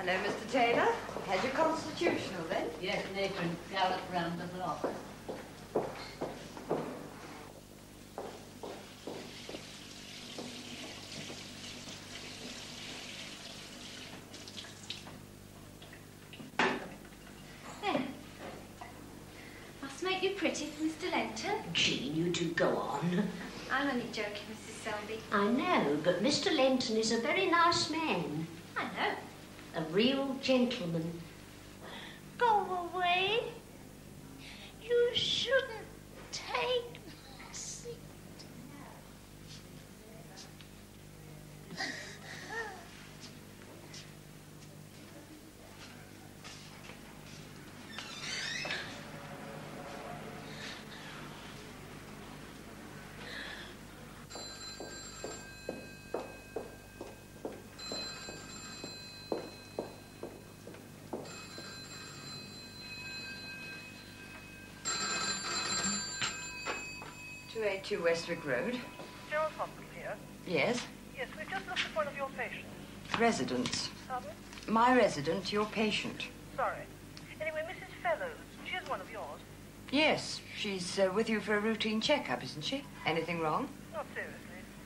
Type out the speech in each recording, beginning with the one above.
Hello, Mr. Taylor. Had your constitutional then? Yes, and they can gallop round the block. There. Must make you pretty for Mr. Lenton. Jean, you do go on. I'm only joking, Mrs. Selby. I know, but Mr. Lenton is a very nice man. I know. A real gentleman. Go away. You shouldn't take my seat. To Westwick Road. Gerald Hospital here? Yes. Yes, we've just looked at one of your patients. Residents. Pardon? My resident, your patient. Sorry. Anyway, Mrs. Fellows, she is one of yours. Yes, she's with you for a routine checkup, isn't she? Anything wrong? Not seriously,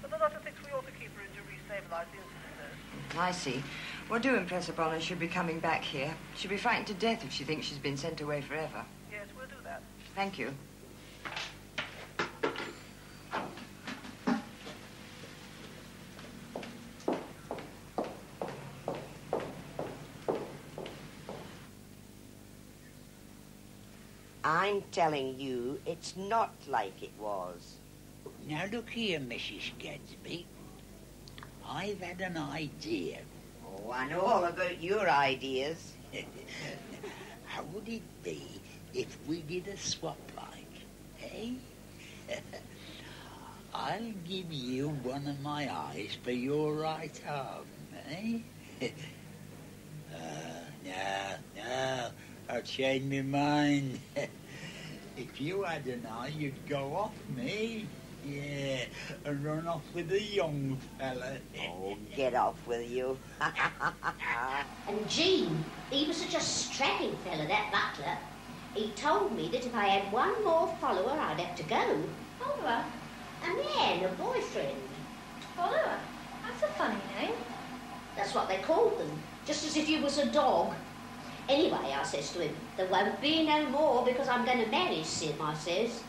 but the doctor thinks we ought to keep her in to re-stabilize the insulin dose. I see. Well, do impress upon her she'll be coming back here. She'll be frightened to death if she thinks she's been sent away forever. Yes, we'll do that. Thank you. I'm telling you, it's not like it was. Now look here, Mrs. Gadsby. I've had an idea. Oh, I know all about your ideas. How would it be if we did a swap like, eh? I'll give you one of my eyes for your right arm, eh? No, I'll change my mind. If you had an eye, you'd go off me. Yeah, and run off with a young fella. Oh, get off with you. And Jean, he was such a strapping fella, that butler. He told me that if I had one more follower, I'd have to go. Follower? A man, a boyfriend. Follower? That's a funny name. That's what they called them, just as if you was a dog. Anyway, I says to him, there won't be no more because I'm going to marry Sim, I says.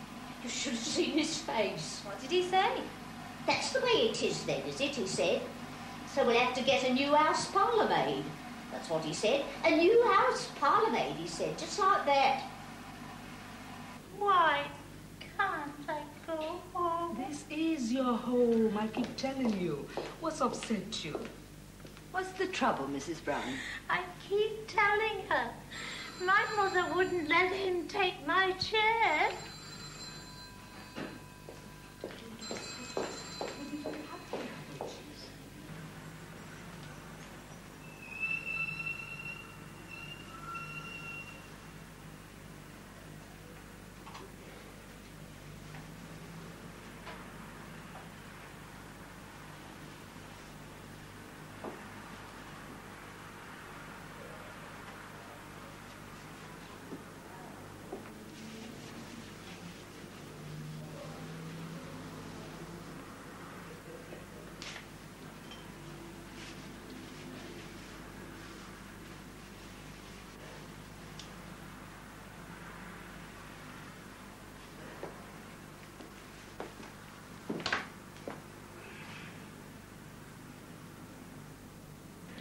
You should have seen his face. What did he say? That's the way it is then, is it, he said. So we'll have to get a new house parlour maid. That's what he said. A new house parlour maid, he said, just like that. Why can't I go home? This is your home, I keep telling you. What's upset you? What's the trouble, Mrs. Brown? I keep telling her. My mother wouldn't let him take my chair.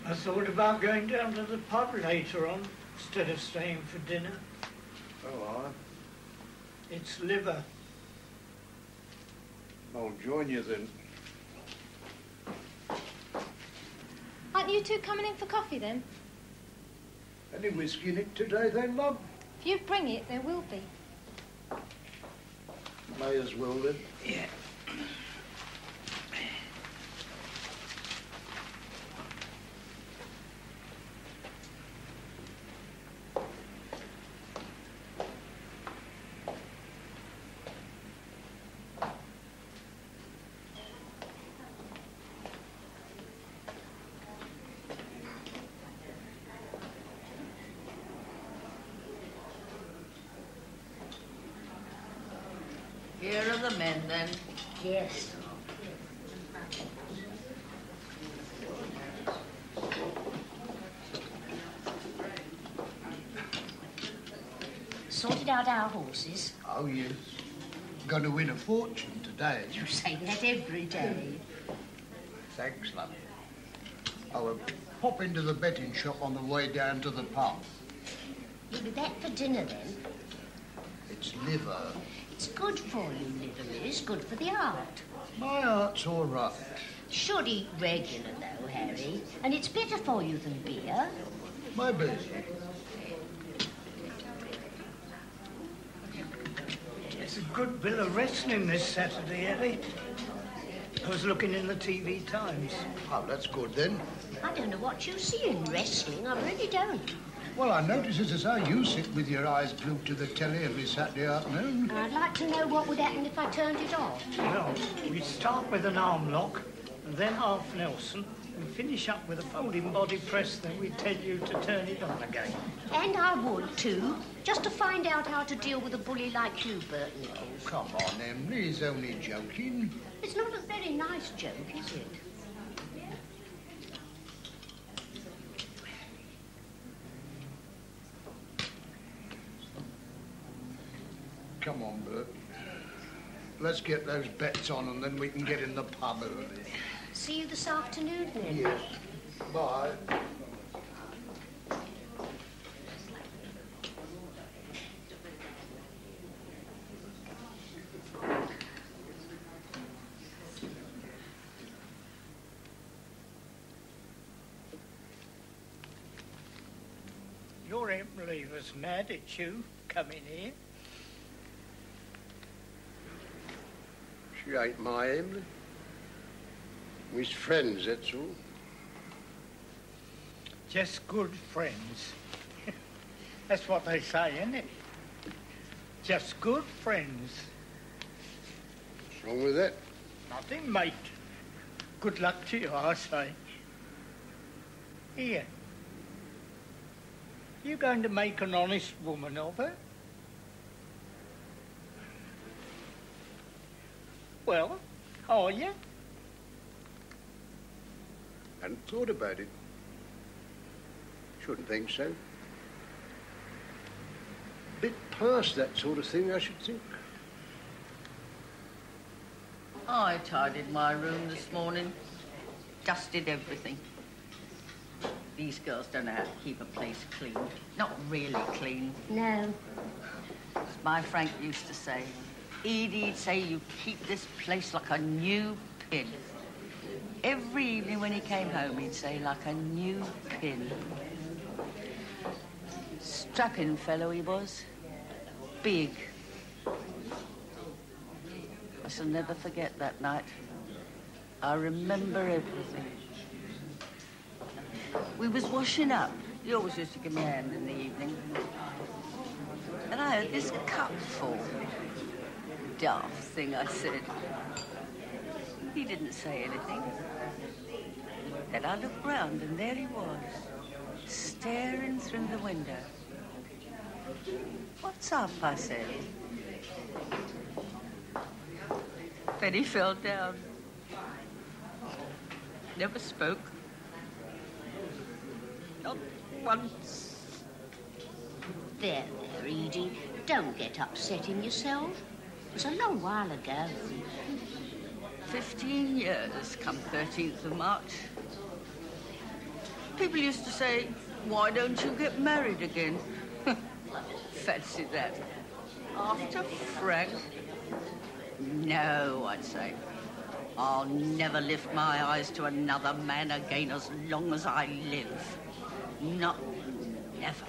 I thought about going down to the pub later on instead of staying for dinner. Oh, It's liver. I'll join you then. Aren't you two coming in for coffee then? Any whiskey in it today then, love? If you bring it, there will be. May as well then. Yeah. Here are the men, then. Yes. Sorted out our horses. Oh, yes. Going to win a fortune today. You say that every day. Thanks, love. I'll pop into the betting shop on the way down to the pub. You'll be back for dinner, then? It's liver. It's good for you, liver is. Good for the heart. My heart's all right. Should eat regular, though, Harry. And it's better for you than beer. Maybe. It's a good bill of wrestling this Saturday, Eddie. I was looking in the TV Times. Oh, that's good, then. I don't know what you see in wrestling. I really don't. Well, I notice it as how you sit with your eyes glued to the telly every Saturday afternoon. I'd like to know what would happen if I turned it off. Well, we start with an arm lock, and then half Nelson, and finish up with a folding body press, then we tell you to turn it on again. And I would, too, just to find out how to deal with a bully like you, Bert Nichols. Oh, come on, Emily, he's only joking. It's not a very nice joke, is it? Come on, Bert. Let's get those bets on and then we can get in the pub early. See you this afternoon, then. Yes. Bye. Your Emily was mad at you coming here. She ain't my Emily. We's friends, that's all. Just good friends. That's what they say, isn't it? Just good friends. What's wrong with that? Nothing, mate. Good luck to you, I say. Here. You going to make an honest woman of her? Well, are you? Hadn't thought about it. Shouldn't think so. Bit past that sort of thing, I should think. I tidied my room this morning. Dusted everything. These girls don't know how to keep a place clean. Not really clean. No. As my Frank used to say, Edie'd say you keep this place like a new pin. Every evening when he came home, he'd say, like a new pin. Strapping fellow he was. Big. I shall never forget that night. I remember everything. We was washing up. He always used to give me a hand in the evening. And I heard this cup fall. Daft thing, I said. He didn't say anything. Then I looked round and there he was, staring through the window. What's up, I said. Then he fell down. Never spoke. Not once. There, Edie. Don't get upsetting yourself. It was a long while ago. 15 years come 13th of March. People used to say, why don't you get married again? Fancy that. After Frank? No, I'd say. I'll never lift my eyes to another man again as long as I live. Not never.